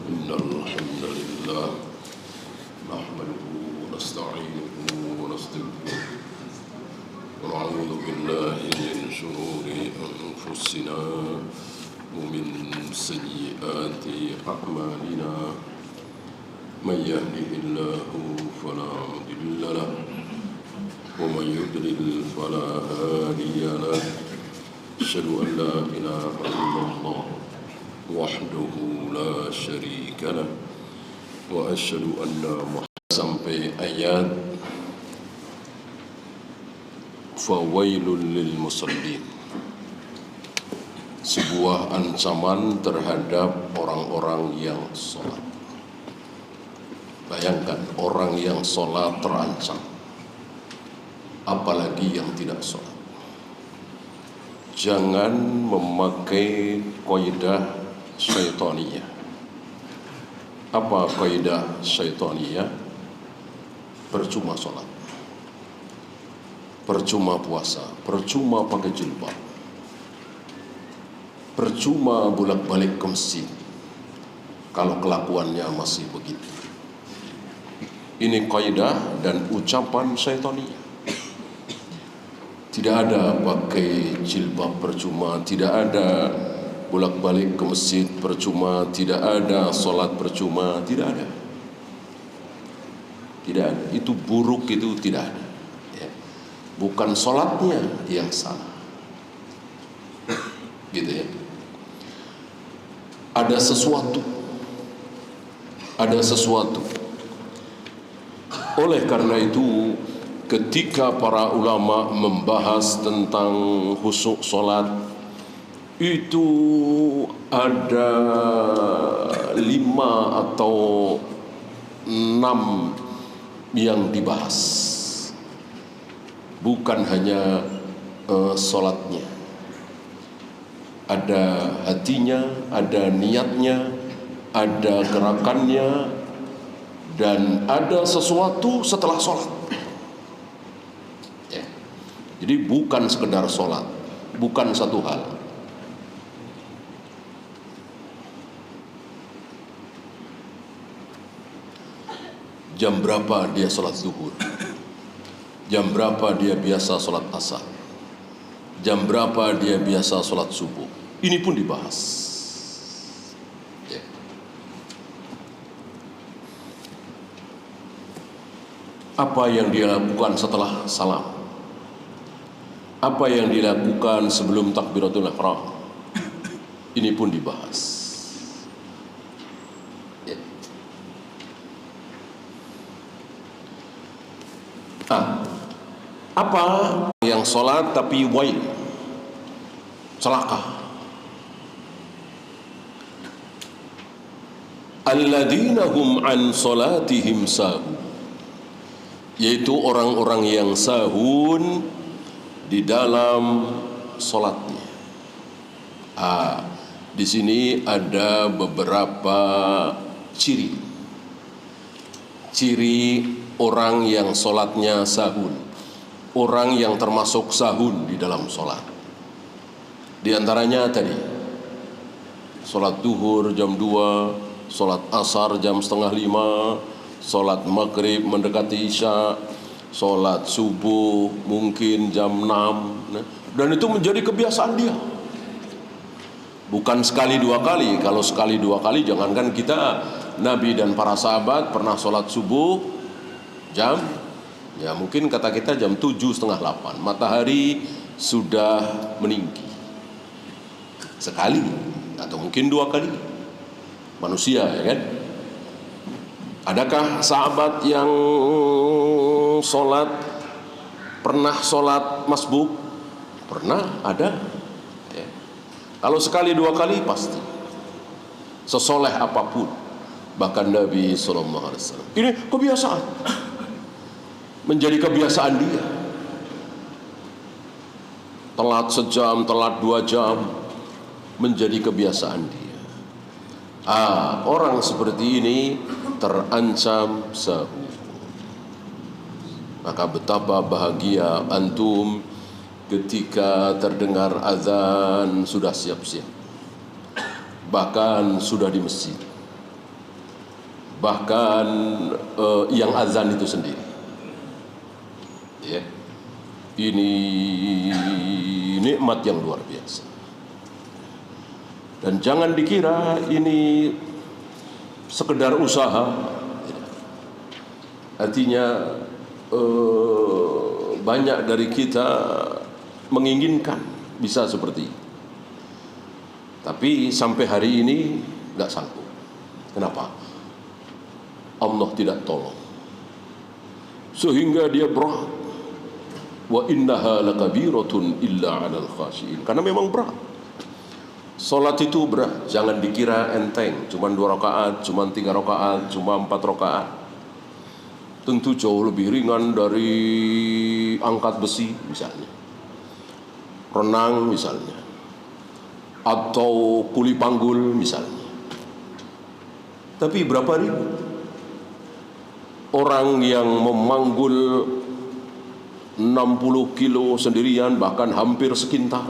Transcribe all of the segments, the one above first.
إن الحمد لله نحمده ونستعينه ونستغفره ونعوذ بالله من شرور أنفسنا ومن سيئات أعمالنا من يهده الله فلا مضل له ومن يضلل فلا هادي له أشهد أن لا إله إلا الله وحده لا شريك له وأشهد أن محمدا sampai ayat fawailul lil musallin, sebuah ancaman terhadap orang-orang yang sholat. Bayangkan orang yang sholat terancam, apalagi yang tidak sholat. Jangan memakai kaidah syaitaniyah. Apa kaidah syaitaniyah? Percuma sholat, percuma puasa, percuma pakai jilbab, percuma bolak-balik ke masjid kalau kelakuannya masih begitu. Ini kaidah dan ucapan syaitaniyah. Tidak ada pakai jilbab percuma, tidak ada bolak-balik ke masjid percuma, tidak ada sholat percuma, tidak ada. Tidak ada. Itu buruk, itu tidak ada. Ya. Bukan sholatnya yang salah. Gitu ya. Ada sesuatu. Ada sesuatu. Oleh karena itu, ketika para ulama membahas tentang khusyuk sholat, itu ada 5 atau 6 yang dibahas. Bukan hanya sholatnya, ada hatinya, ada niatnya, ada gerakannya, dan ada sesuatu setelah sholat. Ya. Jadi bukan sekedar sholat, bukan satu hal. Jam berapa dia sholat zuhur? Jam berapa dia biasa sholat asar? Jam berapa dia biasa sholat subuh? Ini pun dibahas. Ya. Apa yang dia lakukan setelah salam? Apa yang dilakukan sebelum takbiratul ihram? Ini pun dibahas. Apa yang sholat tapi wail, celaka? Alladzina hum an sholatihim sahun, yaitu orang-orang yang sahun di dalam sholatnya. Di sini ada beberapa ciri orang yang sholatnya sahun, orang yang termasuk sahun di dalam sholat. Di antaranya tadi, sholat duhur jam 2, sholat asar jam setengah 5, sholat maghrib mendekati isya, sholat subuh mungkin jam 6, dan itu menjadi kebiasaan dia. Bukan sekali 2 kali. Kalau sekali 2 kali, jangankan kita, Nabi dan para sahabat pernah sholat subuh jam, ya mungkin kata kita jam 7, setengah 8, matahari sudah meninggi. Sekali atau mungkin 2 kali. Manusia, ya kan? Adakah sahabat yang pernah sholat masbuk? Pernah, ada. Ya. Kalau sekali 2 kali pasti. Sesoleh apapun, bahkan Nabi SAW. Ini kebiasaan. Menjadi kebiasaan dia. Telat sejam, telat 2 jam, menjadi kebiasaan dia. Orang seperti ini terancam sahur. Maka betapa bahagia antum ketika terdengar azan sudah siap-siap, bahkan sudah di masjid. bahkan yang azan itu sendiri. Ya. Ini nikmat yang luar biasa. Dan jangan dikira ini sekedar usaha. Artinya banyak dari kita menginginkan bisa seperti itu. Tapi sampai hari ini tidak sanggup. Kenapa? Allah tidak tolong. Sehingga dia berat. Wa innaha lakabiratun illa 'alal khashiin. Karena memang berat. Salat itu berat. Jangan dikira enteng. Cuma 2 rakaat, cuma 3 rakaat, cuma 4 rakaat. Tentu jauh lebih ringan dari angkat besi misalnya. Renang misalnya. Atau kuli panggul misalnya. Tapi berapa ribu orang yang memanggul 60 kilo sendirian, bahkan hampir sekintal.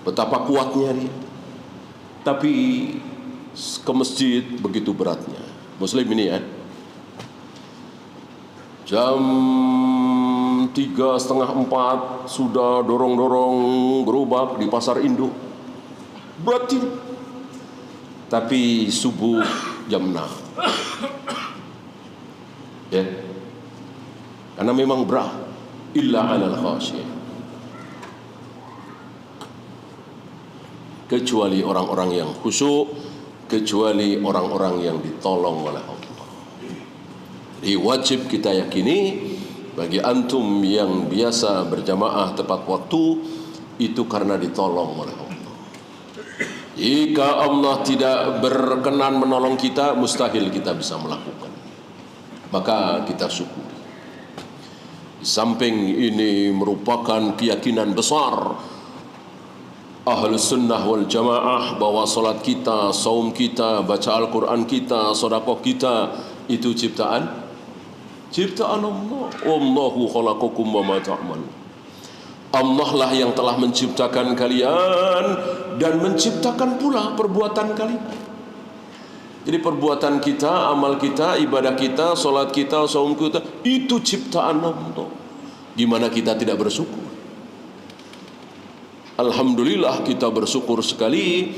Betapa kuatnya dia. Tapi ke masjid begitu beratnya. Muslim ini ya. Jam 3:30, 4 sudah dorong-dorong gerobak di pasar induk. Berat ini. Tapi subuh jam 6. Ya. Karena memang berat. Illa 'alal khashiyin. Kecuali orang-orang yang khusyuk, kecuali orang-orang yang ditolong oleh Allah. Jadi wajib kita yakini bagi antum yang biasa berjamaah tepat waktu itu karena ditolong oleh Allah. Jika Allah tidak berkenan menolong kita, mustahil kita bisa melakukan. Maka kita syukur. Di samping ini merupakan keyakinan besar Ahlus Sunnah wal Jamaah bahwa salat kita, saum kita, baca Al-Quran kita, sedekah kita itu ciptaan Allah. Wallahu khalaqakum wa ma ta'malun. Allah lah yang telah menciptakan kalian dan menciptakan pula perbuatan kalian. Jadi perbuatan kita, amal kita, ibadah kita, solat kita, saum kita, itu ciptaan Allah. Gimana kita tidak bersyukur? Alhamdulillah kita bersyukur sekali.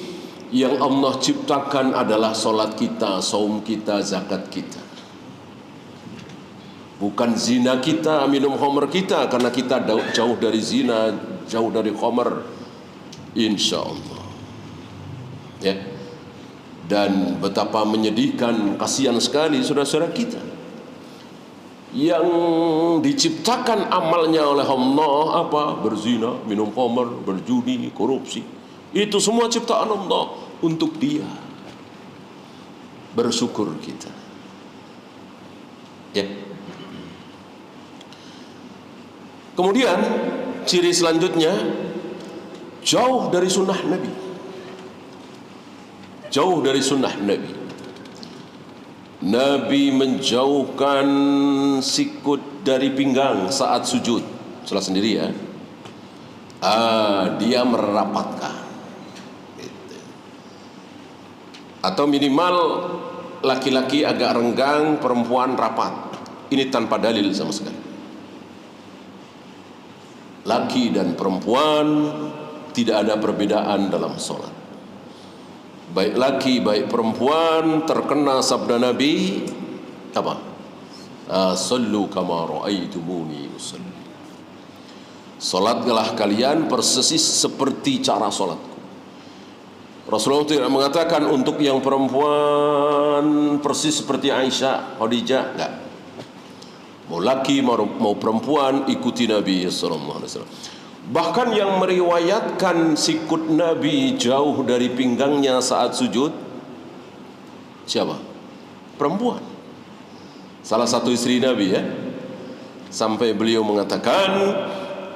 Yang Allah ciptakan adalah solat kita, saum kita, zakat kita. Bukan zina kita, minum khamr kita, karena kita jauh dari zina, jauh dari khamr, insya Allah. Ya. Dan betapa menyedihkan, kasihan sekali saudara-saudara kita yang diciptakan amalnya oleh Allah apa? Berzina, minum khamr, berjudi, korupsi. Itu semua ciptaan Allah untuk dia. Bersyukur kita. Ya. Kemudian ciri selanjutnya jauh dari sunnah Nabi. Jauh dari sunnah Nabi. Nabi menjauhkan sikut dari pinggang saat sujud. Salah sendiri ya. Dia merapatkan. Gitu. Atau minimal laki-laki agak renggang, perempuan rapat. Ini tanpa dalil sama sekali. Laki dan perempuan tidak ada perbedaan dalam sholat. Baik laki, baik perempuan, terkena sabda Nabi apa? Sallu kama ra'aitumuni usalli. Salatlah kalian persis seperti cara salatku. Rasulullah tidak mengatakan untuk yang perempuan persis seperti Aisyah, Khadijah, enggak. Mau laki mau perempuan ikuti Nabi sallallahu alaihi wasallam. Bahkan yang meriwayatkan sikut Nabi jauh dari pinggangnya saat sujud siapa? Perempuan. Salah satu istri Nabi ya. Sampai beliau mengatakan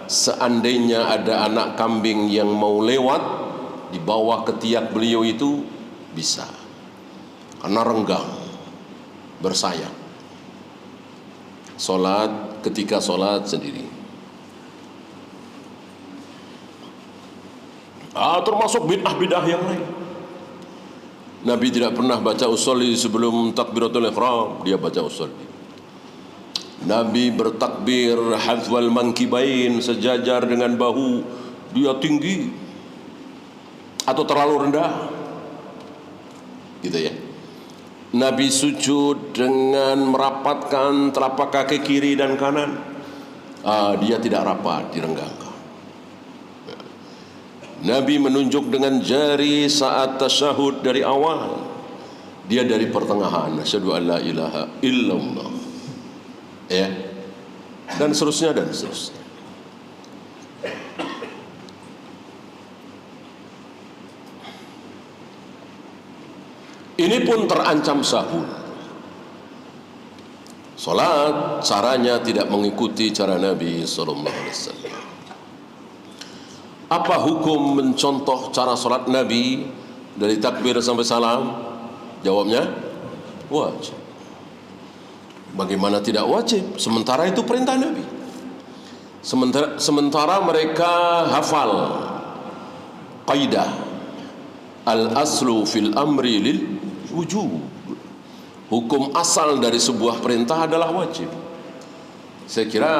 seandainya ada anak kambing yang mau lewat di bawah ketiak beliau itu bisa. Karena renggang, bersayap. Solat ketika solat sendiri. Termasuk bid'ah-bid'ah yang lain. Nabi tidak pernah baca usolli sebelum takbiratul ihram, dia baca usolli. Nabi bertakbir hadzwal mankibain, sejajar dengan bahu, dia tinggi atau terlalu rendah, gitu ya. Nabi sujud dengan merapatkan telapak kaki kiri dan kanan, dia tidak rapat, direnggangkan. Nabi menunjuk dengan jari saat tasyahud dari awal, dia dari pertengahan, asyhadu an la ilaha illallah, ya, dan seterusnya dan seterusnya. Ini pun terancam sahun. Salat caranya tidak mengikuti cara Nabi sallallahu alaihi wasallam. Apa hukum mencontoh cara salat Nabi dari takbir sampai salam? Jawabnya wajib. Bagaimana tidak wajib? Sementara itu perintah Nabi. Sementara mereka hafal kaidah al-aslu fil amri lil wujub. Hukum asal dari sebuah perintah adalah wajib. Saya kira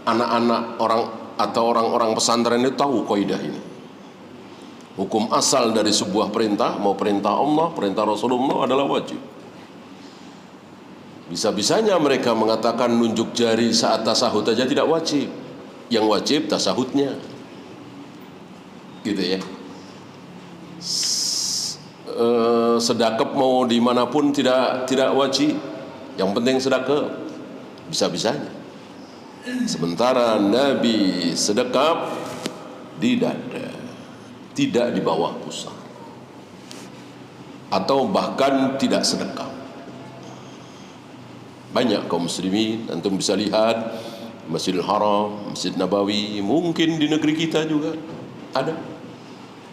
anak-anak orang-orang pesantren itu tahu kaidah ini. Hukum asal dari sebuah perintah, mau perintah Allah, perintah Rasulullah, adalah wajib. Bisa-bisanya mereka mengatakan nunjuk jari saat tasahud aja tidak wajib. Yang wajib tasahudnya, gitu ya. Sedekap mau dimanapun tidak wajib. Yang penting sedekap, bisa-bisanya. Sementara Nabi sedekap di dada, tidak di bawah pusar, atau bahkan tidak sedekap. Banyak kaum muslimin, antum bisa lihat Masjidil Haram, Masjid Nabawi, mungkin di negeri kita juga ada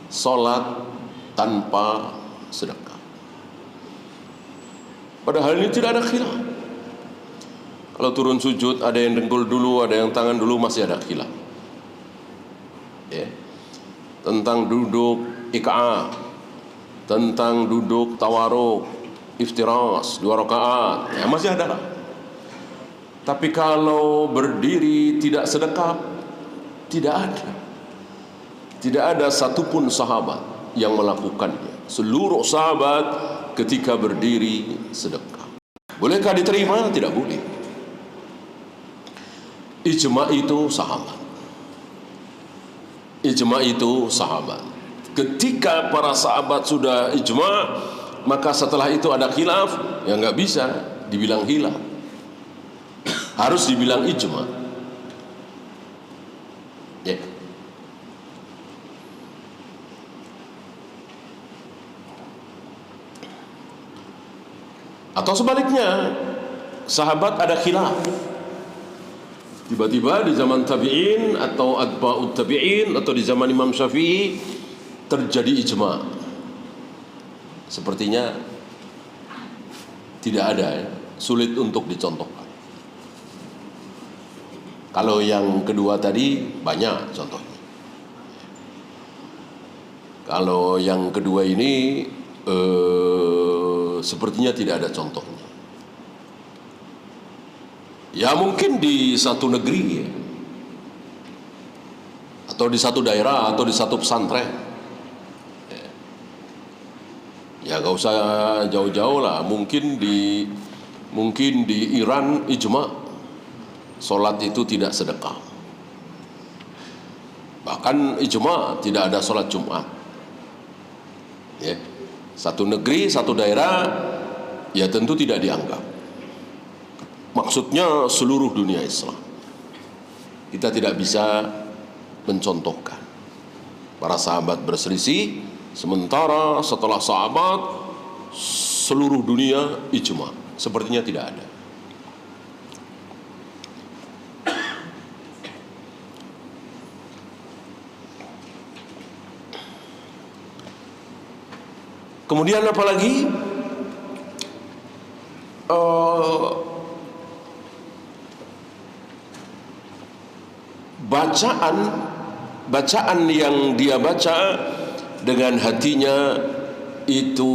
salat tanpa sedekah. Padahal ini tidak ada khilaf. Kalau turun sujud ada yang dengkul dulu, ada yang tangan dulu, masih ada khilaf. Ya. Tentang duduk iqa'ah, tentang duduk tawaruk, iftiras 2 rakaat, ya masih ada. Tapi kalau berdiri tidak sedekap, tidak ada. Tidak ada satupun sahabat yang melakukannya. Seluruh sahabat ketika berdiri sedekap. Bolehkah diterima? Tidak boleh. Ijma itu sahabat. Ijma itu sahabat. Ketika para sahabat sudah ijma, maka setelah itu ada khilaf, ya nggak bisa dibilang khilaf. Harus dibilang ijma. Ya. Atau sebaliknya, sahabat ada khilaf. Tiba-tiba di zaman tabi'in atau atba'ut tabi'in atau di zaman Imam Syafi'i terjadi ijma. Sepertinya tidak ada, ya, sulit untuk dicontohkan. Kalau yang kedua tadi banyak contohnya. Kalau yang kedua ini sepertinya tidak ada contohnya. Ya mungkin di satu negeri, ya, atau di satu daerah, atau di satu pesantren. Ya gak usah jauh-jauh lah. Mungkin di Iran ijma, sholat itu tidak sedekah. Bahkan ijma tidak ada sholat Jumat. Ya. Satu negeri, satu daerah, ya tentu tidak dianggap. Maksudnya seluruh dunia Islam. Kita tidak bisa mencontohkan. Para sahabat berselisih, sementara setelah sahabat seluruh dunia ijma. Sepertinya tidak ada. Kemudian apa lagi? Bacaan yang dia baca dengan hatinya itu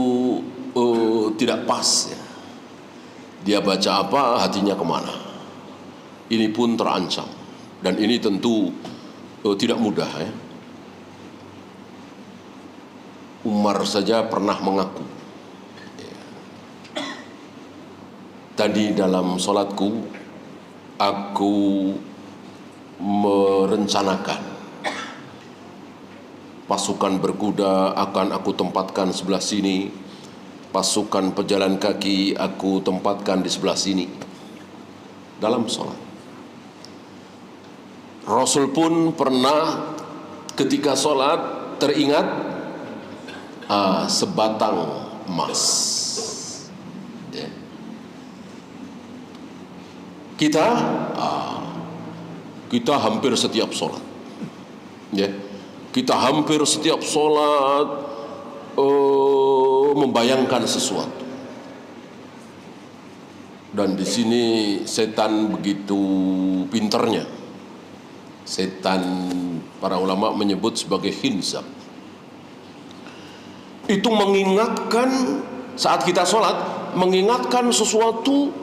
tidak pas ya. Dia baca apa, hatinya kemana. Ini pun terancam. Dan ini tentu tidak mudah ya. Umar saja pernah mengaku, tadi dalam sholatku aku merencanakan pasukan berkuda akan aku tempatkan sebelah sini, pasukan pejalan kaki aku tempatkan di sebelah sini dalam sholat. Rasul pun pernah ketika sholat teringat sebatang emas. Ya. Kita hampir setiap sholat, ya, kita hampir setiap sholat membayangkan sesuatu. Dan di sini setan begitu pinternya. Setan, para ulama menyebut sebagai khinzab. Itu mengingatkan saat kita sholat, mengingatkan sesuatu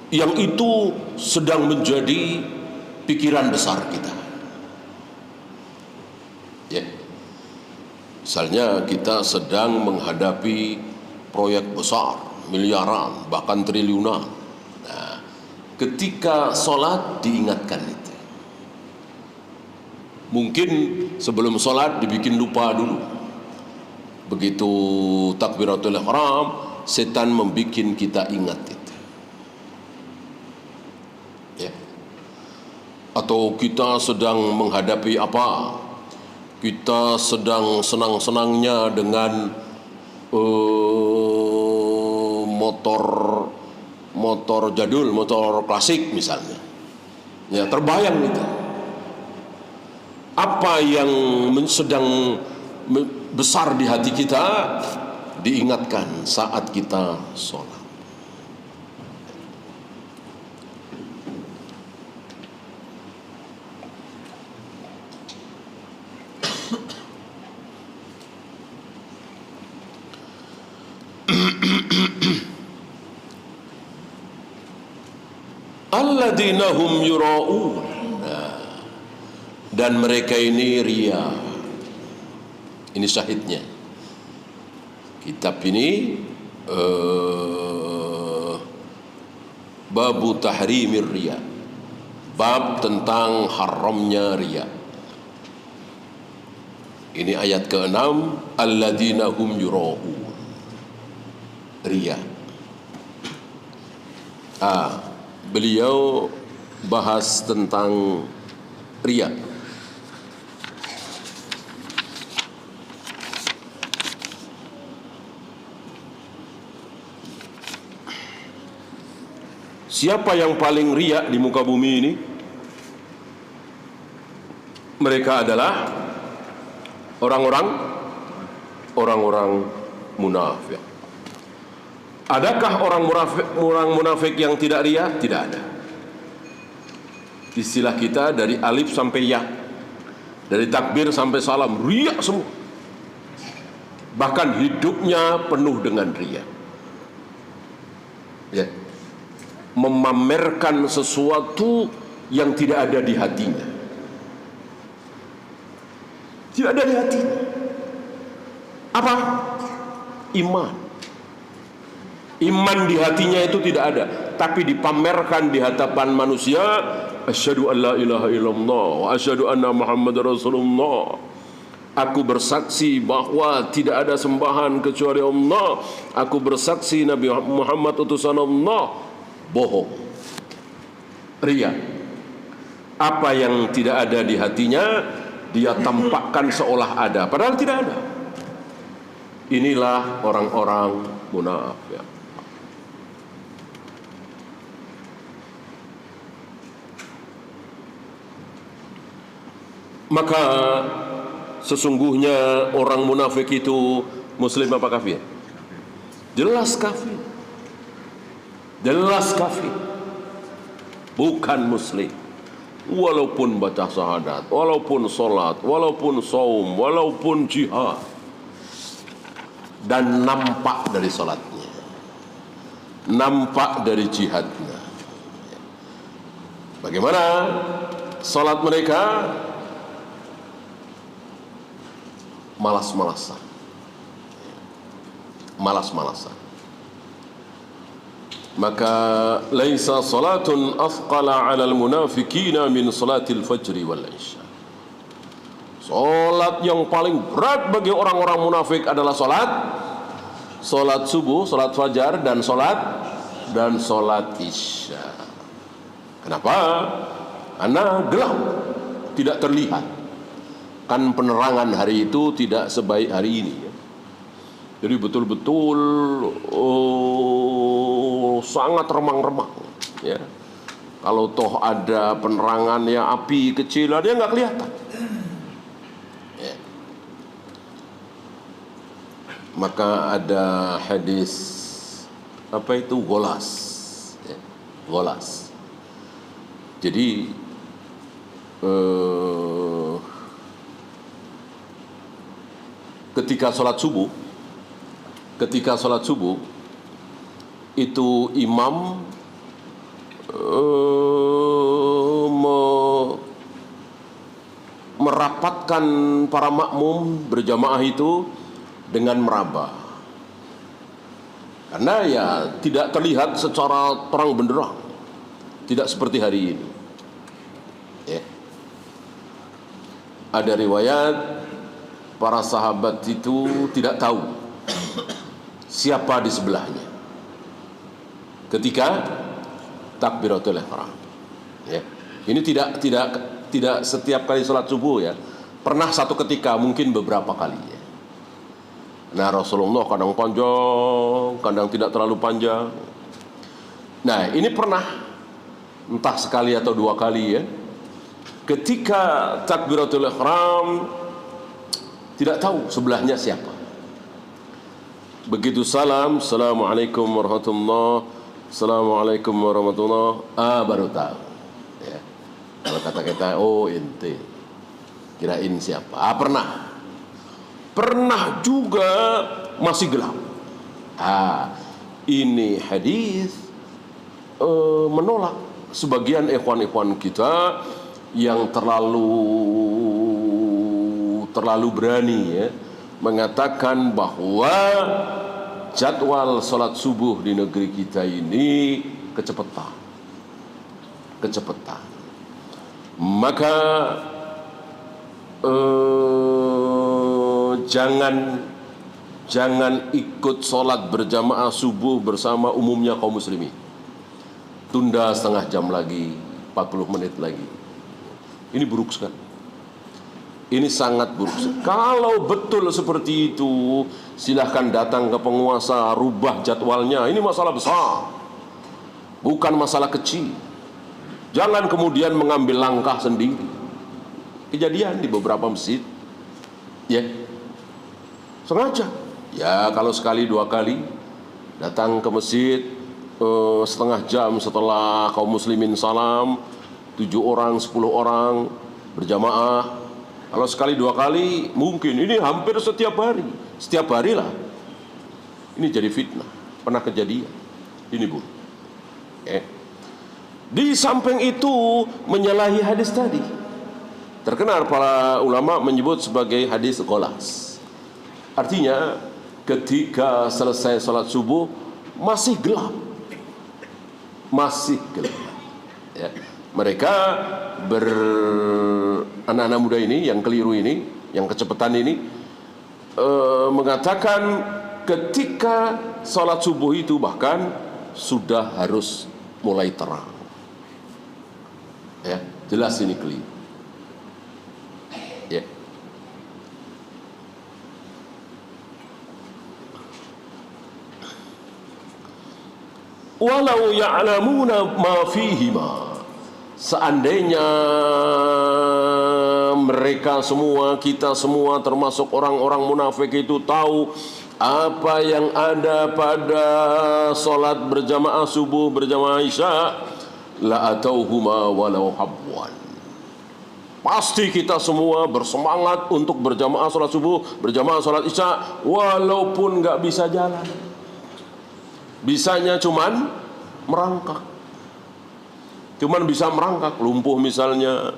yang itu sedang menjadi pikiran besar kita. Ya. Misalnya kita sedang menghadapi proyek besar, miliaran, bahkan triliunan. Nah, ketika sholat diingatkan itu. Mungkin sebelum sholat dibikin lupa dulu. Begitu takbiratul ihram, setan membuat kita ingat itu. Ya. Atau kita sedang menghadapi apa? Kita sedang senang-senangnya dengan motor jadul, motor klasik misalnya. Ya, terbayang itu. Apa yang sedang besar di hati kita diingatkan saat kita sholat. Alladzina hum yura'un. Dan mereka ini ria. Ini syahidnya. Kitab ini babu tahrimir riya, bab tentang haramnya riya. Ini ayat ke-6, alladzina hum yura'un. Riya. Beliau bahas tentang riya. Siapa yang paling riya di muka bumi ini? Mereka adalah orang-orang munafik. Adakah orang munafik yang tidak riya? Tidak ada. Istilah kita dari alif sampai ya, dari takbir sampai salam, riya semua. Bahkan hidupnya penuh dengan riya. Ya. Memamerkan sesuatu yang tidak ada di hatinya. Tidak ada di hatinya. Apa? Iman. Iman di hatinya itu tidak ada, tapi dipamerkan di hadapan manusia. Asyhadu an la ilaha illallah wa asyhadu anna Muhammadar Rasulullah. Aku bersaksi bahwa tidak ada sembahan kecuali Allah. Aku bersaksi Nabi Muhammad utusan Allah. Bohong, riya. Apa yang tidak ada di hatinya dia tampakkan seolah ada, padahal tidak ada. Inilah orang-orang munafik. Maka sesungguhnya orang munafik itu muslim apa kafir? Jelas kafir. Jelas kafir, bukan muslim. Walaupun baca syahadat, walaupun sholat, walaupun saum, walaupun jihad, dan nampak dari sholatnya, nampak dari jihadnya. Bagaimana sholat mereka? Malas-malasan, malas-malasan. Maka laisa salatun athqala 'alal munafiqina min salatil fajri wal isya. Salat yang paling berat bagi orang-orang munafik adalah salat subuh, salat fajar dan salat isya. Kenapa? Karena gelap, tidak terlihat. Kan penerangan hari itu tidak sebaik hari ini ya. Jadi betul-betul sangat remang-remang ya. Kalau toh ada penerangan ya, api kecil dia nggak kelihatan ya. Maka ada hadis apa itu golas ya, golas. Jadi ketika sholat subuh itu imam merapatkan para makmum berjamaah itu dengan meraba, karena ya tidak terlihat secara terang benderang, tidak seperti hari ini ya. Ada riwayat para sahabat itu tidak tahu siapa di sebelahnya ketika takbiratul ihram ya. Ini tidak setiap kali sholat subuh ya. Pernah satu ketika, mungkin beberapa kali ya. Nah, Rasulullah kadang panjang, kadang tidak terlalu panjang. Nah, ini pernah entah sekali atau dua kali ya. Ketika takbiratul ihram tidak tahu sebelahnya siapa. Begitu salam, assalamualaikum warahmatullahi, assalamualaikum warahmatullahi, baru tahu ya. Kalau kata-kata oh ente, kirain siapa. Pernah juga masih gelap. Ini hadis menolak sebagian ikhwan-ikhwan kita yang terlalu berani ya, mengatakan bahwa jadwal sholat subuh di negeri kita ini kecepatan. Maka jangan ikut sholat berjamaah subuh bersama umumnya kaum muslimin. Tunda setengah jam lagi, 40 menit lagi. Ini buruk sekali. Ini sangat buruk. Kalau betul seperti itu, silahkan datang ke penguasa, rubah jadwalnya. Ini masalah besar, bukan masalah kecil. Jangan kemudian mengambil langkah sendiri. Kejadian di beberapa masjid ya, sengaja ya, kalau sekali dua kali datang ke masjid setengah jam setelah kaum muslimin salam, 7 orang 10 orang berjamaah. Kalau sekali dua kali mungkin, ini hampir setiap hari lah. Ini jadi fitnah, pernah kejadian. Ini Bu. Di samping itu menyalahi hadis tadi. Terkenal para ulama menyebut sebagai hadis golas. Artinya ketika selesai sholat subuh masih gelap. Ya. Mereka anak-anak muda ini yang keliru ini, yang kecepatan ini mengatakan ketika sholat subuh itu bahkan sudah harus mulai terang ya, jelas ini keliru ya. Walau ya'lamuna ma fihima, seandainya mereka semua, kita semua termasuk orang-orang munafik itu tahu apa yang ada pada solat berjamaah subuh, berjamaah isya, la atauhuma walau habwan, pasti kita semua bersemangat untuk berjamaah sholat subuh, berjamaah sholat isya, walaupun nggak bisa jalan. Bisanya cuman merangkak. Cuman bisa merangkak, lumpuh misalnya,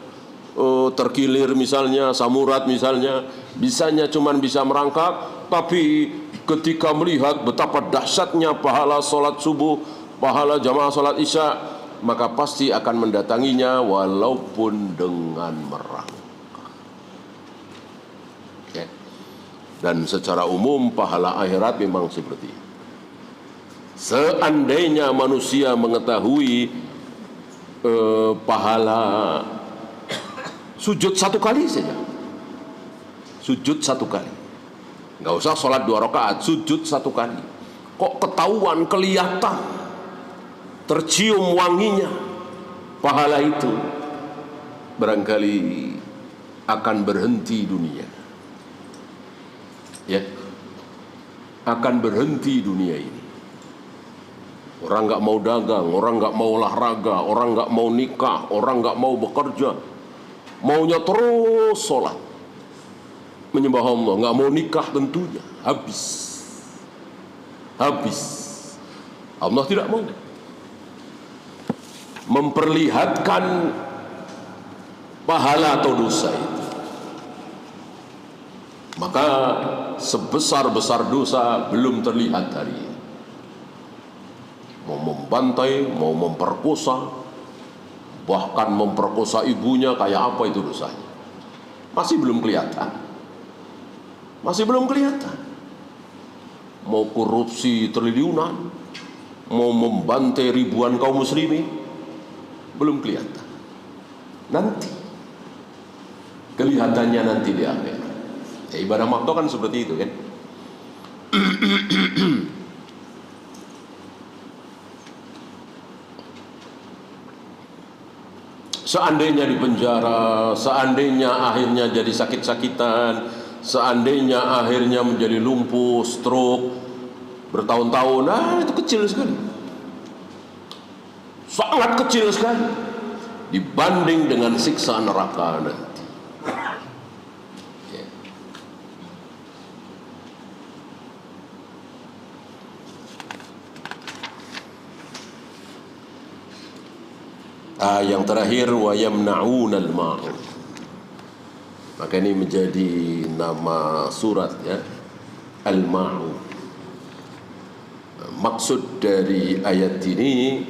terkilir misalnya, samurat misalnya, bisanya cuman bisa merangkak. Tapi ketika melihat betapa dahsyatnya pahala sholat subuh, pahala jamaah sholat isya, maka pasti akan mendatanginya walaupun dengan merangkak. Ya. Dan secara umum pahala akhirat memang seperti itu. Seandainya manusia mengetahui pahala sujud 1 kali saja, sujud 1 kali, nggak usah sholat 2 rakaat, sujud 1 kali, kok ketahuan, kelihatan, tercium wanginya pahala itu, barangkali akan berhenti dunia, ya, akan berhenti dunia ini. Orang nggak mau dagang, orang nggak mau olahraga, orang nggak mau nikah, orang nggak mau bekerja, maunya terus sholat, menyembah Allah, nggak mau nikah tentunya, habis. Allah tidak mau memperlihatkan pahala atau dosa itu. Maka sebesar-besar dosa belum terlihat hari ini. Mau membantai, mau memperkosa, bahkan memperkosa ibunya, kayak apa itu dosanya? Masih belum kelihatan. Masih belum kelihatan. Mau korupsi triliunan, mau membantai ribuan kaum muslimin, belum kelihatan. Nanti kelihatannya nanti di akhir. Ya, ibadah makto kan seperti itu kan. Seandainya di penjara, seandainya akhirnya jadi sakit-sakitan, seandainya akhirnya menjadi lumpuh, stroke, bertahun-tahun, itu kecil sekali. Sangat kecil sekali dibanding dengan siksa neraka nanti. Yang terakhir, wa yamna'unal ma'un. Maka ini menjadi nama surat, ya, Al-Ma'un. Maksud dari ayat ini,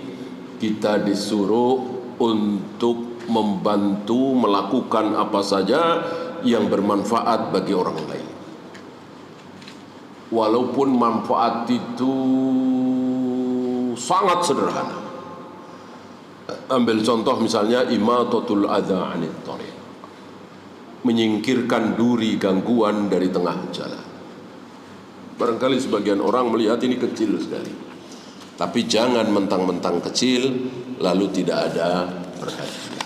kita disuruh untuk membantu melakukan apa saja yang bermanfaat bagi orang lain, walaupun manfaat itu sangat sederhana. Ambil contoh misalnya imatatul adza 'anit thariq, menyingkirkan duri gangguan dari tengah jalan. Barangkali sebagian orang melihat ini kecil sekali, tapi jangan mentang-mentang kecil lalu tidak ada perhatian.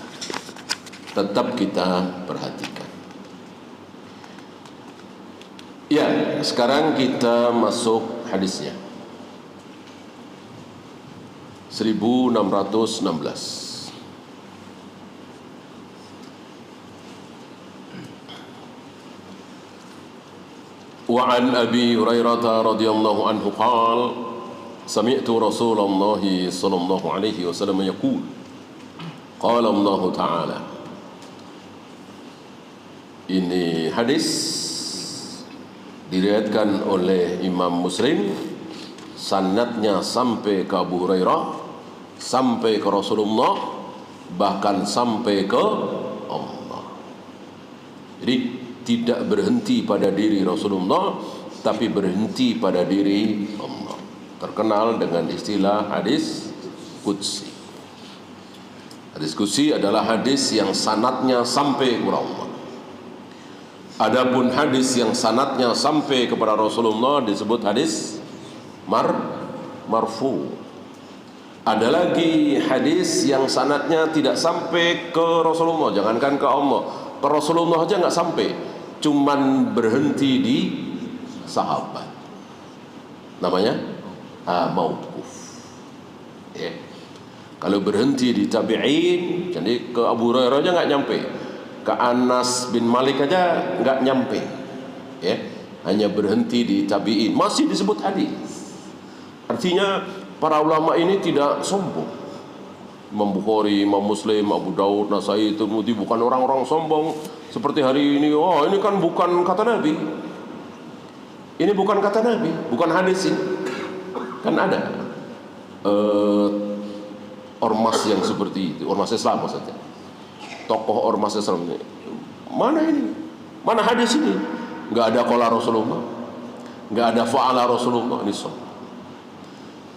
Tetap kita perhatikan. Ya, sekarang kita masuk hadisnya. 1616. Wa an Abi Hurairah radhiyallahu anhu qala sami'tu Rasulullah sallallahu alaihi wasallam yaqul qala Allah Ta'ala. Ini hadis diriwayatkan oleh Imam Muslim, sanadnya sampai ke Abu Hurairah, sampai ke Rasulullah, bahkan sampai ke Allah. Jadi tidak berhenti pada diri Rasulullah, tapi berhenti pada diri Allah. Terkenal dengan istilah hadis qudsi. Hadis qudsi adalah hadis yang sanadnya sampai kepada Allah. Adapun hadis yang sanadnya sampai kepada Rasulullah disebut hadis marfu. Ada lagi hadis yang sanadnya tidak sampai ke Rasulullah, jangankan ke Allah, ke Rasulullah aja nggak sampai, cuman berhenti di sahabat. Namanya mauquf. Ya. Kalau berhenti di tabi'in, jadi ke Abu Hurairah aja nggak nyampe, ke Anas bin Malik aja nggak nyampe, ya, hanya berhenti di tabi'in, masih disebut hadis. Artinya para ulama ini tidak sombong. Imam Bukhari, Imam Muslim, Abu Daud, Nasai, Tirmidzi bukan orang-orang sombong seperti hari ini. Oh, ini kan bukan kata Nabi. Ini bukan kata Nabi, bukan hadis ini. Kan ada ormas yang seperti itu, ormas Islam maksudnya. Tokoh ormas Islam ini. Mana ini? Mana hadis ini? Enggak ada qala Rasulullah. Enggak ada fa'ala Rasulullah. Ini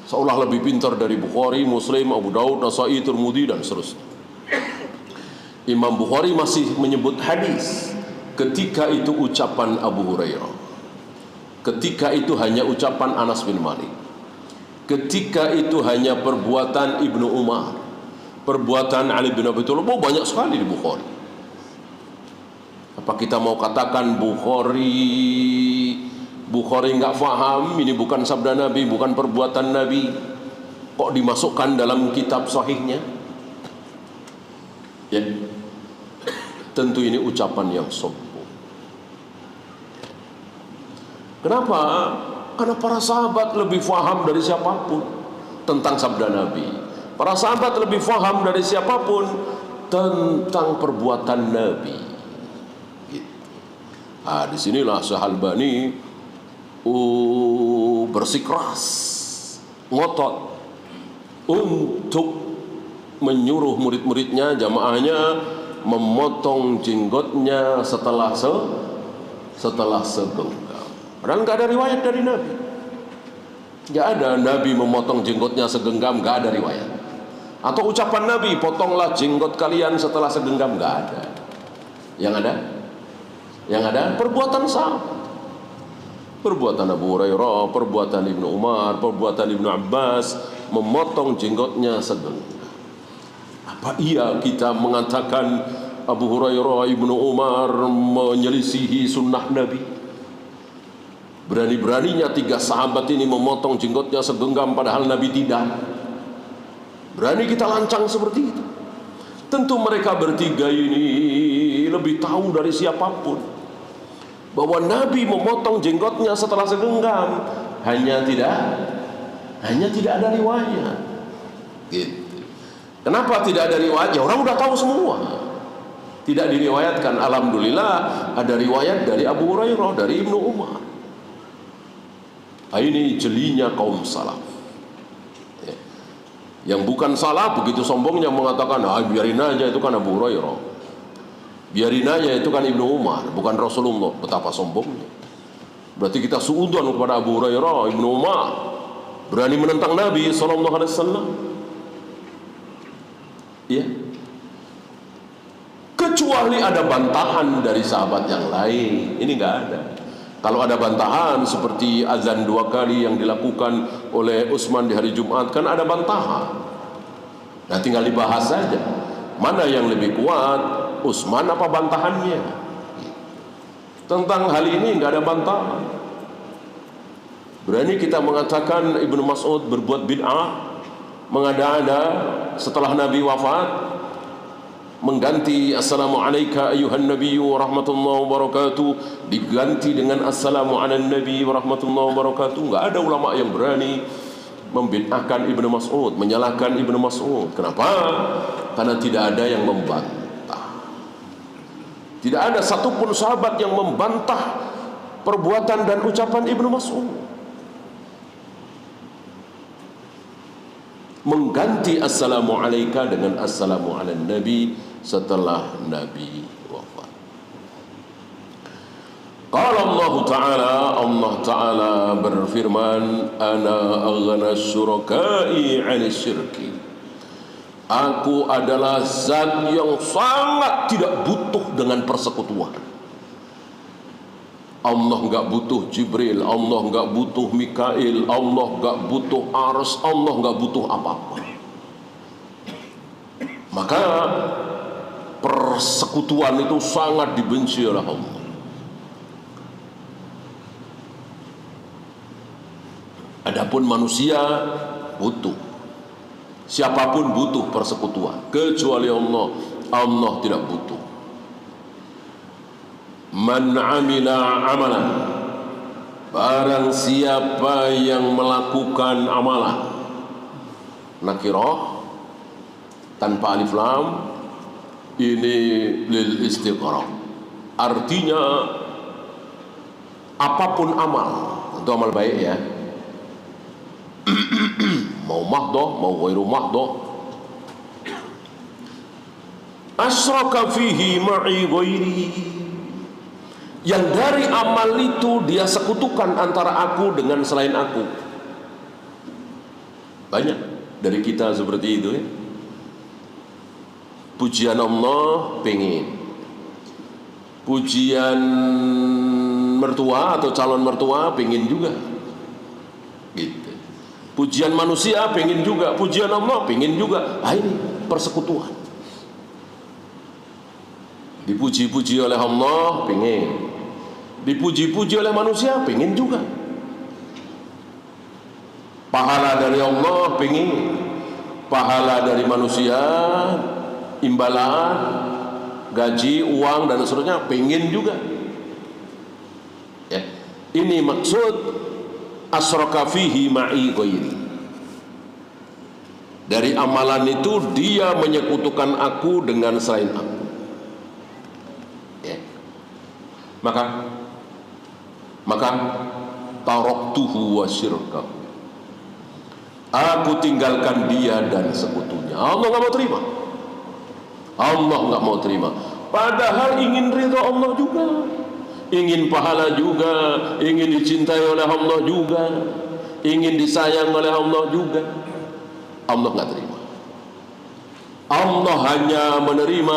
seolah lebih pintar dari Bukhari, Muslim, Abu Daud, Nasai, Tirmidzi dan seterusnya. Imam Bukhari masih menyebut hadis ketika itu ucapan Abu Hurairah, ketika itu hanya ucapan Anas bin Malik, ketika itu hanya perbuatan Ibnu Umar, perbuatan Ali bin Abi Thalib. Oh, banyak sekali di Bukhari. Apa kita mau katakan Bukhari nggak faham ini bukan sabda Nabi, bukan perbuatan Nabi, kok dimasukkan dalam kitab sahihnya? Ya, tentu ini ucapan yang sombong. Kenapa? Karena para sahabat lebih faham dari siapapun tentang sabda Nabi. Para sahabat lebih faham dari siapapun tentang perbuatan Nabi. Nah, disinilah Syekh-Albani bersikeras, ngotot untuk menyuruh murid-muridnya, jamaahnya memotong jenggotnya setelah segenggam. Padahal nggak ada riwayat dari Nabi. Nggak ada Nabi memotong jenggotnya segenggam, nggak ada riwayat. Atau ucapan Nabi, potonglah jenggot kalian setelah segenggam, nggak ada. Yang ada perbuatan sahabat. Perbuatan Abu Hurairah, perbuatan Ibnu Umar, perbuatan Ibnu Abbas, memotong jenggotnya segenggam. Apa iya kita mengatakan Abu Hurairah, Ibnu Umar menyelisihi sunnah Nabi? Berani-beraninya tiga sahabat ini memotong jenggotnya segenggam padahal Nabi tidak. Berani kita lancang seperti itu. Tentu mereka bertiga ini lebih tahu dari siapapun bahwa Nabi memotong jenggotnya setelah segenggam, hanya tidak ada riwayat. Gitu. Kenapa tidak ada riwayat? Ya orang udah tahu semua. Tidak diriwayatkan. Alhamdulillah ada riwayat dari Abu Hurairah, dari Ibnu Umar. Ini jelinya kaum salaf. Ya. Yang bukan salaf begitu sombongnya mengatakan, biarin aja itu kan Abu Hurairah. Biarin aja itu kan Ibnu Umar, bukan Rasulullah. Betapa sombongnya. Berarti kita suudzon kepada Abu Hurairah, Ibnu Umar, berani menentang Nabi sallallahu alaihi wasallam. Ya. Kecuali ada bantahan dari sahabat yang lain. Ini enggak ada. Kalau ada bantahan seperti azan 2 kali yang dilakukan oleh Utsman di hari Jumat, kan ada bantahan. Nah, tinggal dibahas saja. Mana yang lebih kuat? Utsman apa bantahannya? Tentang hal ini nggak ada bantahan. Berani kita mengatakan Ibnu Mas'ud berbuat bid'ah, mengada-ada setelah Nabi wafat, mengganti assalamu alayka ayyuhan nabiyyu wa rahmatullahi wa barakatuh diganti dengan assalamu ala nabi wa rahmatullahi wa barakatuh. Nggak ada ulama yang berani membid'ahkan Ibnu Mas'ud, menyalahkan Ibnu Mas'ud. Kenapa? Karena tidak ada yang membantah. Tidak ada satupun sahabat yang membantah perbuatan dan ucapan Ibnu Mas'ud. Mengganti assalamu alayka dengan assalamu ala nabi setelah Nabi wafat. Qala Allah Ta'ala berfirman, ana aghna syuraka'i 'ani syirki. Aku adalah zat yang sangat tidak butuh dengan persekutuan. Allah enggak butuh Jibril, Allah enggak butuh Mikail, Allah enggak butuh Ars, Allah enggak butuh apa-apa. Maka persekutuan itu sangat dibenci oleh Allah. Adapun manusia butuh. Siapapun butuh persekutuan, kecuali Allah. Allah tidak butuh. Man amila amalan, barang siapa yang melakukan amalan. Nakirah tanpa alif lam, ini lil istighraq. Artinya apapun amal, itu amal baik ya. Mau mahdoh, mau ghairu mahdoh. Asyraka fihi ma'i ghairi, yang dari amal itu dia sekutukan antara aku dengan selain aku. Banyak dari kita seperti itu ya. Pujian Allah pengen, pujian mertua atau calon mertua pengen juga gitu. Pujian manusia pengen juga, pujian Allah pengen juga. Ini persekutuan. Dipuji-puji oleh Allah pengen, dipuji-puji oleh manusia pengen juga. Pahala dari Allah pengen, pahala dari manusia, imbalan, gaji, uang dan seterusnya pengen juga ya. Ini maksud asyraka fihi ma'i ghairi. Dari amalan itu dia menyekutukan aku dengan selain aku ya. Maka taraktuhu wa syirkahu, aku tinggalkan dia dan sekutunya. Allah nggak mau terima. Allah nggak mau terima. Padahal ingin ridha Allah juga, ingin pahala juga, ingin dicintai oleh Allah juga, ingin disayang oleh Allah juga. Allah nggak terima. Allah hanya menerima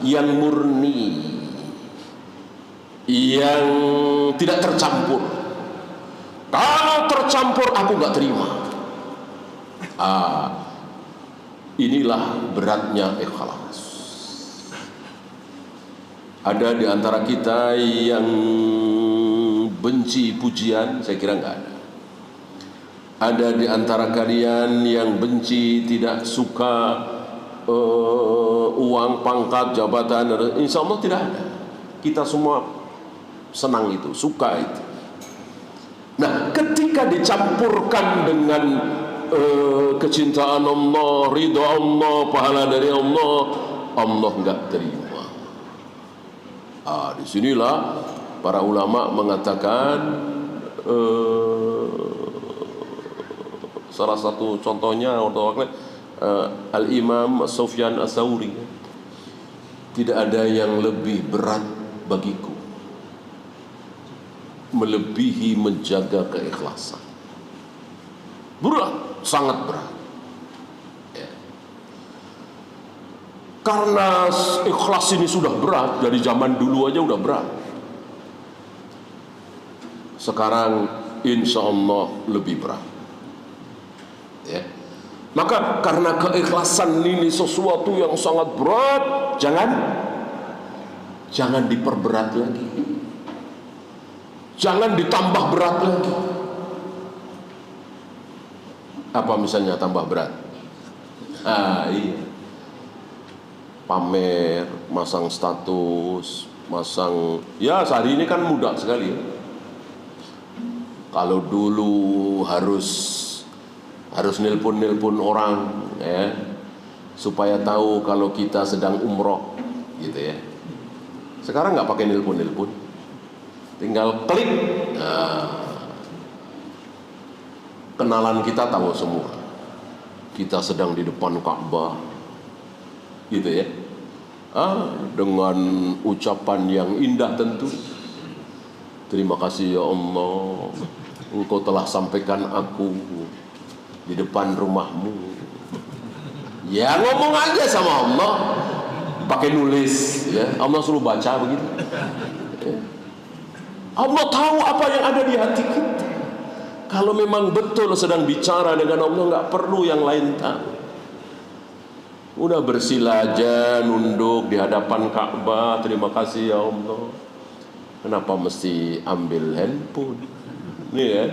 yang murni, yang tidak tercampur. Kalau tercampur aku nggak terima. Inilah beratnya ikhlas. Ada di antara kita yang benci pujian? Saya kira nggak ada. Ada di antara kalian yang benci, tidak suka uang, pangkat, jabatan? Insya Allah tidak ada. Kita semua senang itu, suka itu. Nah, ketika dicampurkan dengan kecintaan Allah, ridha Allah, pahala dari Allah, Allah nggak terima. Disinilah para ulama mengatakan, salah satu contohnya Al-Imam Sufyan Ats-Tsauri, tidak ada yang lebih berat bagiku melebihi menjaga keikhlasan. Berat, sangat berat ya. Karena ikhlas ini sudah berat, dari zaman dulu aja udah berat. Sekarang insya Allah lebih berat ya. Maka karena keikhlasan ini sesuatu yang sangat berat, jangan diperberat lagi, jangan ditambah berat lagi. Apa misalnya tambah berat? Iya. Pamer, masang status, masang, ya sehari ini kan mudah sekali ya. Kalau dulu harus nelpon orang ya, supaya tahu kalau kita sedang umroh gitu ya. Sekarang nggak pakai nelpon, tinggal klik. Kenalan kita tahu semua. Kita sedang di depan Ka'bah gitu ya. Dengan ucapan yang indah tentu. Terima kasih ya Allah, Engkau telah sampaikan aku di depan rumahmu. Ya ngomong aja sama Allah, pakai nulis ya. Allah suruh baca begitu ya. Allah tahu apa yang ada di hati kita. Kalau memang betul sedang bicara dengan Allah, nggak perlu yang lain tahu. Udah bersila aja, nunduk di hadapan Ka'bah, terima kasih ya Allah. Kenapa mesti ambil handphone? Nih ya,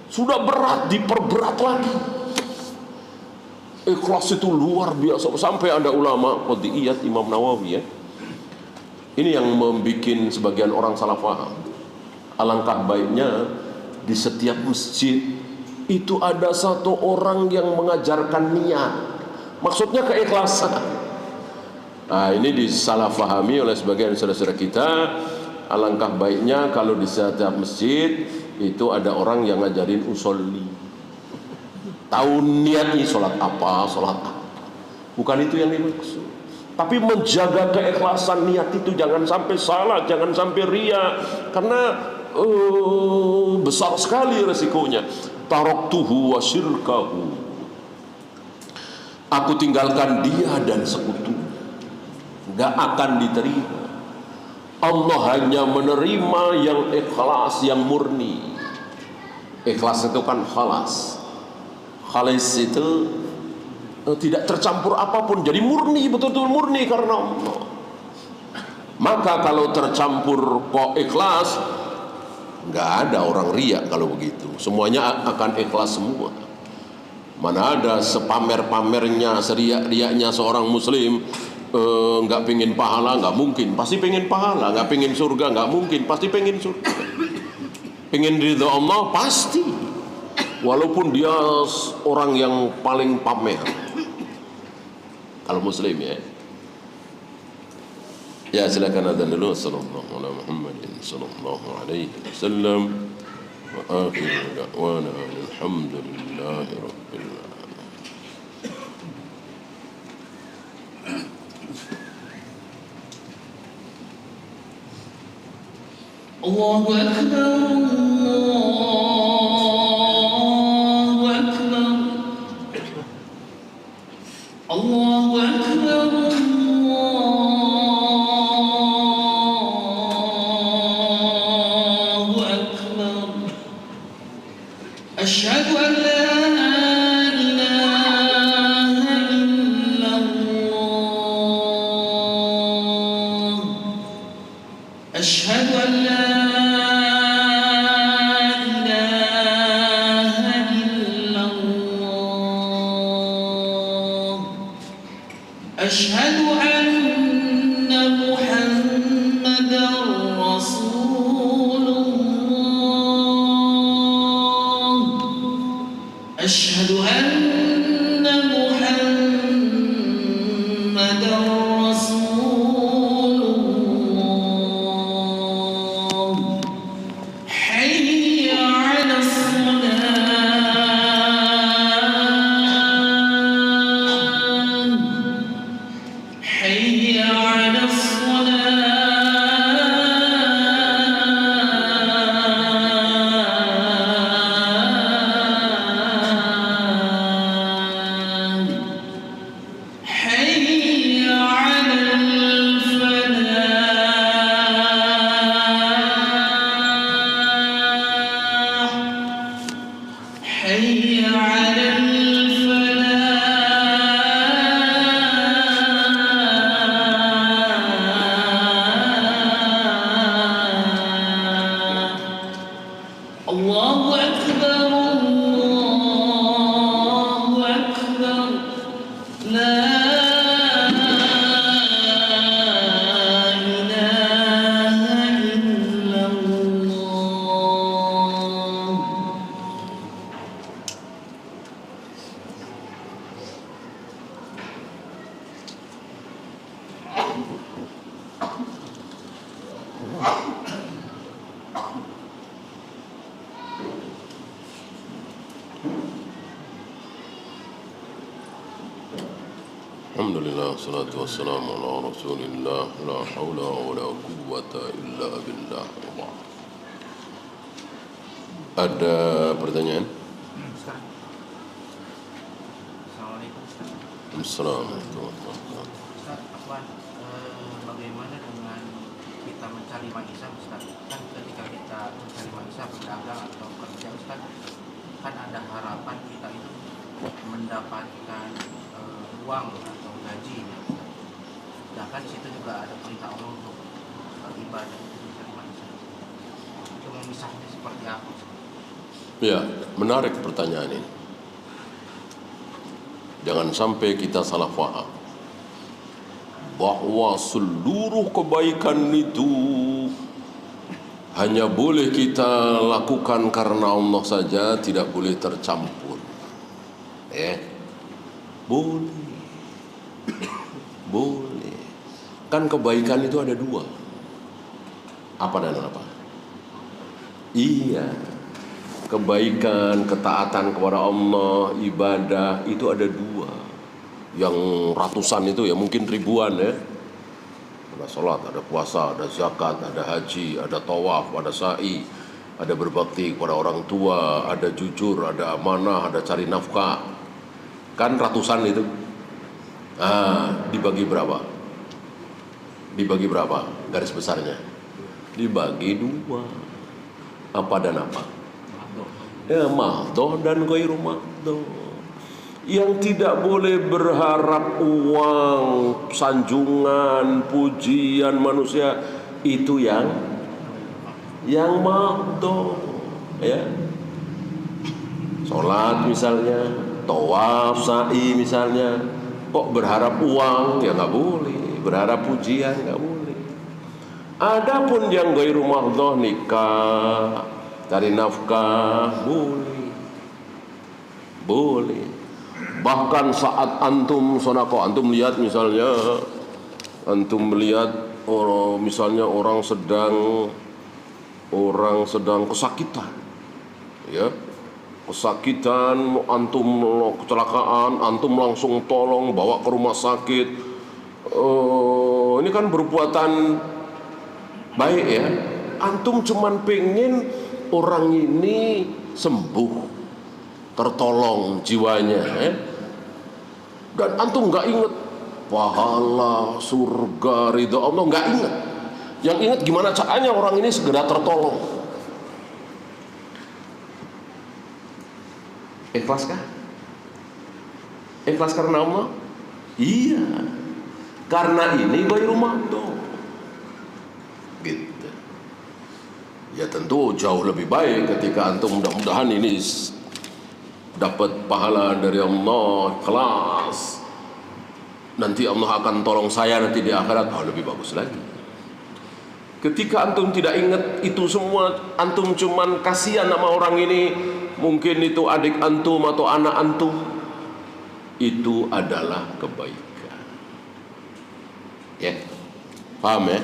sudah berat, diperberat lagi. Ikhlas itu luar biasa. Sampai ada ulama Qadiyat Imam Nawawi ya, Ini yang membuat sebagian orang salah paham. Alangkah baiknya di setiap masjid itu ada satu orang yang mengajarkan niat. Maksudnya keikhlasan. Nah, ini disalah pahami oleh sebagian saudara-saudara kita. Alangkah baiknya kalau di setiap masjid itu ada orang yang ngajarin usolli. Tahu niatnya sholat apa, sholat apa. Bukan itu yang dimaksud. Tapi menjaga keikhlasan niat itu jangan sampai salah, jangan sampai ria. Karena besar sekali resikonya. Taraktuhu wa syirkahu. Aku tinggalkan dia dan sekutu. Gak akan diterima. Allah hanya menerima yang ikhlas, yang murni. Ikhlas itu kan khalas. Khalis itu tidak tercampur apapun, jadi murni, betul-betul murni karena Allah. Maka kalau tercampur kok ikhlas, nggak ada orang riya kalau begitu. Semuanya akan ikhlas semua. Mana ada sepamer-pamernya, seriak-riaknya seorang muslim, nggak pengen pahala, nggak mungkin. Pasti pengen pahala. Nggak pengen surga, nggak mungkin. Pasti pengen surga. Pengen ridho Allah, pasti. Walaupun dia orang yang paling pamer. Kalau muslim ya. Ya silakan adzan dulu. Sallallahu ala Muhammadin sallallahu alaihi wasallam. Wa akhiru da'wana alhamdulillahi rabbil alamin. Allahu akbar. Allahu akbar. Allahu akbar. Asyhadu an la ilaha illallah. Asyhadu an la أشهد أن محمدًا رسول الله. أشهد أن محمدًا رسول الله. حي على حي على الصلاة. حي على الفلاح. حي على الله أكبر. الله أكبر. لا إله إلا الله. Alhamdulillah, salatu wassalamu ala rasulillah. La hawla wa la quwwata illa billah. Ada pertanyaan? Assalamualaikum Ustaz. Assalamualaikum. Ustaz, bagaimana dengan kita mencari maisha Ustaz? Kan ketika kita mencari maisha berdagang atau kerja Ustaz, kan ada harapan kita itu mendapatkan uang atau gaji ya Ustaz. Sedangkan di situ juga ada perintah Allah untuk ibadah itu mencari maisha. Itu memisahnya seperti apa Ustaz? Ya, menarik pertanyaan ini. Jangan sampai kita salah faham bahwa seluruh kebaikan itu hanya boleh kita lakukan karena Allah saja, tidak boleh tercampur. Boleh. Boleh. Kan kebaikan itu ada dua. Apa dan apa? Iya. Kebaikan, ketaatan kepada Allah, ibadah itu ada dua. Yang ratusan itu ya, mungkin ribuan ya. Ada sholat, ada puasa, ada zakat, ada haji, ada tawaf, ada sa'i, ada berbakti kepada orang tua, ada jujur, ada amanah, ada cari nafkah. Kan ratusan itu. Dibagi berapa? Dibagi berapa garis besarnya? Dibagi dua. Apa dan apa? Ya, mahdoh dan ghairu mahdoh. Yang tidak boleh berharap uang, sanjungan, pujian manusia, itu yang mahdoh, ya. Sholat misalnya, tawaf, sa'i misalnya, kok berharap uang? Ya nggak boleh. Berharap pujian nggak boleh. Adapun yang ghairu mahdoh, nikah, cari nafkah, boleh. Bahkan saat antum sedekah, antum lihat misalnya, misalnya orang sedang kesakitan, ya, kesakitan, antum kecelakaan, antum langsung tolong bawa ke rumah sakit. Ini kan perbuatan baik ya. Antum cuman pengen orang ini sembuh, tertolong jiwanya, ya. Dan antum nggak inget pahala, surga, ridha Allah, nggak inget. Yang inget gimana caranya orang ini segera tertolong. Ikhlas kah? Ikhlas karena Allah? Iya. Karena ini ghairu mahdoh. Gitu. Ya tentu jauh lebih baik ketika antum mudah-mudahan ini dapat pahala dari Allah, kelas. Nanti Allah akan tolong saya nanti di akhirat. Lebih bagus lagi. Ketika antum tidak ingat itu semua, antum cuman kasihan sama orang ini, mungkin itu adik antum atau anak antum, itu adalah kebaikan. Ya, paham ya?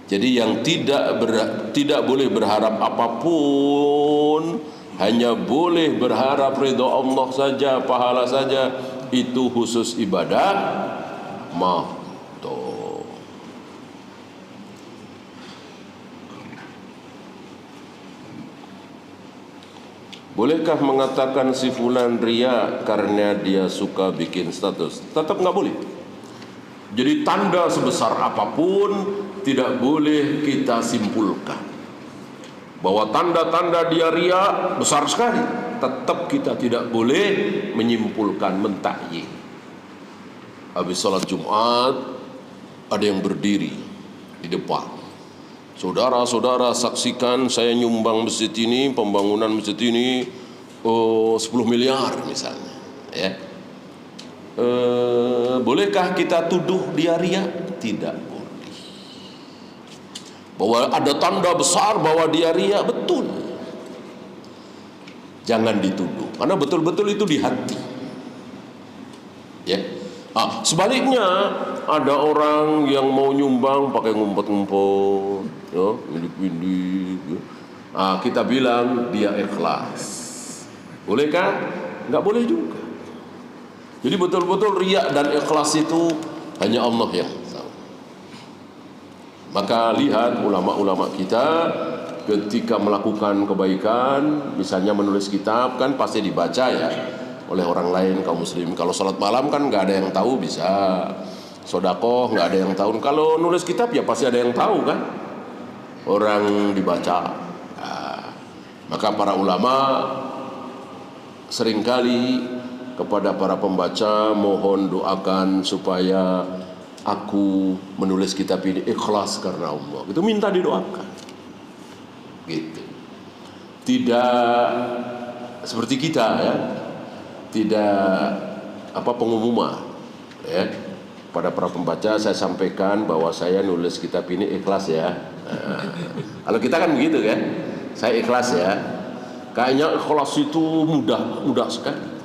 Jadi yang tidak boleh berharap apapun, hanya boleh berharap ridha Allah saja, pahala saja. Itu khusus ibadah mahdoh. Bolehkah mengatakan si fulan riya karena dia suka bikin status? Tetap nggak boleh. Jadi tanda sebesar apapun tidak boleh kita simpulkan bahwa tanda-tanda dia riya besar sekali. Tetap kita tidak boleh menyimpulkan, mentakyid. Habis salat Jumat ada yang berdiri di depan. Saudara-saudara saksikan saya nyumbang masjid ini, pembangunan masjid ini 10 miliar misalnya, ya. Bolehkah kita tuduh dia riya? Tidak boleh. Bahwa ada tanda besar bahwa dia riya, betul. Jangan dituduh, karena betul-betul itu di hati. Ya. Sebaliknya ada orang yang mau nyumbang pakai ngumpet-ngumpet, ya, mindik-mindik. Kita bilang dia ikhlas. Bolehkah? Nggak boleh juga. Jadi betul-betul riya dan ikhlas itu hanya Allah yang tahu. Maka lihat ulama-ulama kita ketika melakukan kebaikan, misalnya menulis kitab, kan pasti dibaca ya oleh orang lain, kaum muslim. Kalau sholat malam kan nggak ada yang tahu, bisa. Sedekah nggak ada yang tahu. Kalau nulis kitab ya pasti ada yang tahu kan, orang dibaca. Maka para ulama seringkali kepada para pembaca mohon doakan supaya aku menulis kitab ini ikhlas karena Allah. Itu minta didoakan. Gitu. Tidak seperti kita ya. Tidak pengumuman ya. pada para pembaca saya sampaikan bahwa saya nulis kitab ini ikhlas ya. Kalau kita kan begitu kan, saya ikhlas ya. Kayaknya ikhlas itu mudah sekali.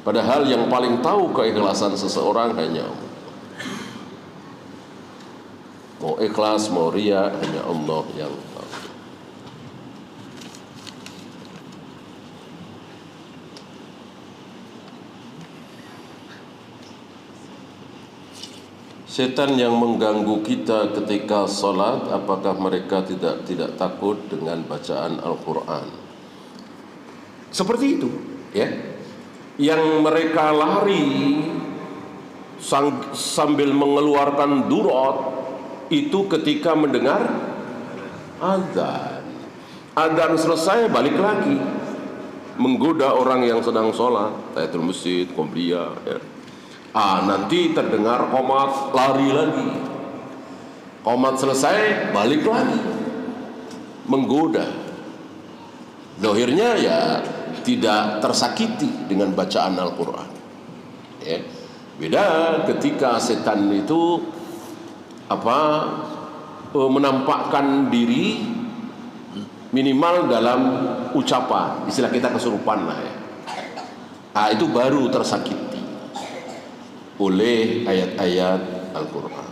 Padahal yang paling tahu keikhlasan seseorang hanya Allah. Mau ikhlas, mau riya, hanya Allah yang tahu. Setan yang mengganggu kita ketika sholat, apakah mereka tidak takut dengan bacaan Al-Quran? Seperti itu, ya. Yang mereka lari sambil mengeluarkan durat itu ketika mendengar azan. Azan selesai balik lagi menggoda orang yang sedang sholat, tahiyatul masjid, qobliyah, ya. Nanti terdengar qomat, lari lagi. Qomat selesai, balik lagi menggoda. Zahirnya ya tidak tersakiti dengan bacaan Al-Quran, ya. Beda ketika setan itu menampakkan diri minimal dalam ucapan, istilah kita kesurupan lah ya. Itu baru tersakiti oleh ayat-ayat Al-Quran.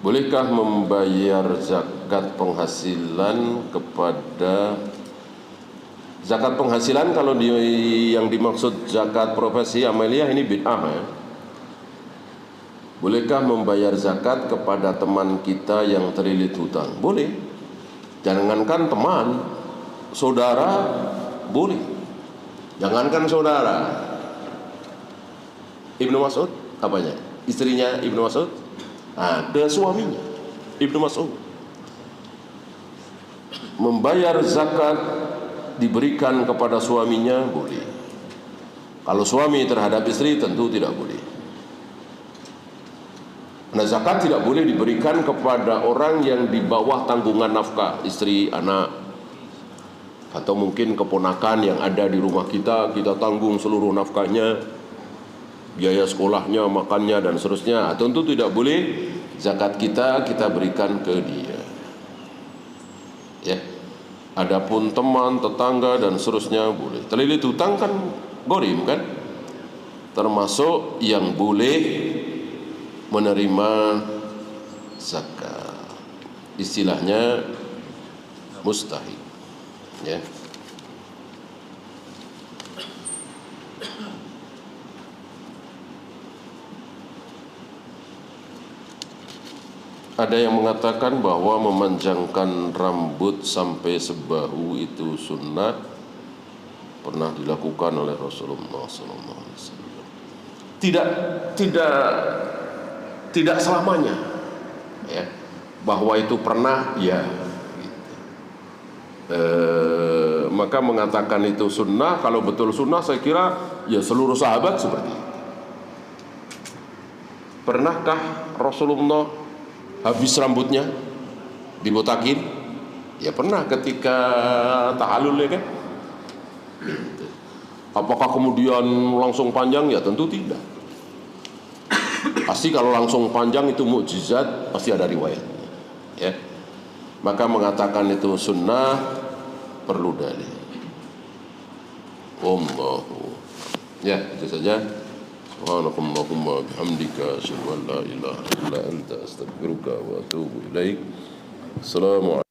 Bolehkah membayar zakat penghasilan kepada zakat penghasilan? Kalau yang dimaksud zakat profesi amaliyah ini bid'ah ya. Bolehkah membayar zakat kepada teman kita yang terlilit hutang? Boleh. Jangankan teman, saudara boleh. Jangankan saudara. Ibnu Mas'ud apanya? Istrinya Ibnu Mas'ud? Ke suaminya Ibnu Mas'ud. Membayar zakat diberikan kepada suaminya boleh. Kalau suami terhadap istri tentu tidak boleh. Nah, zakat tidak boleh diberikan kepada orang yang di bawah tanggungan nafkah, istri, anak, atau mungkin keponakan yang ada di rumah kita tanggung seluruh nafkahnya, biaya sekolahnya, makannya, dan seterusnya. Tentu tidak boleh zakat kita berikan ke dia. Ya. Adapun teman, tetangga, dan seterusnya boleh. Terlilit hutang kan gharim kan? Termasuk yang boleh menerima zakat. Istilahnya mustahil, ya. Ada yang mengatakan bahwa memanjangkan rambut sampai sebahu itu sunnah, pernah dilakukan oleh Rasulullah SAW. Tidak selamanya, ya, bahwa itu pernah, ya. Maka mengatakan itu sunnah, kalau betul sunnah, saya kira ya seluruh sahabat seperti itu. Pernahkah Rasulullah habis rambutnya dibotakin? Ya pernah ketika tahallul, ya kan? Apakah kemudian langsung panjang? Ya tentu tidak. Pasti kalau langsung panjang itu mukjizat, pasti ada riwayat, ya. Maka mengatakan itu sunnah perlu dalil. Allahu. Ya, itu saja. Subhanakallahumma bihamdika asyhadu an la ilaha illa anta astaghfiruka wa atubu ilaik. Assalamualaikum.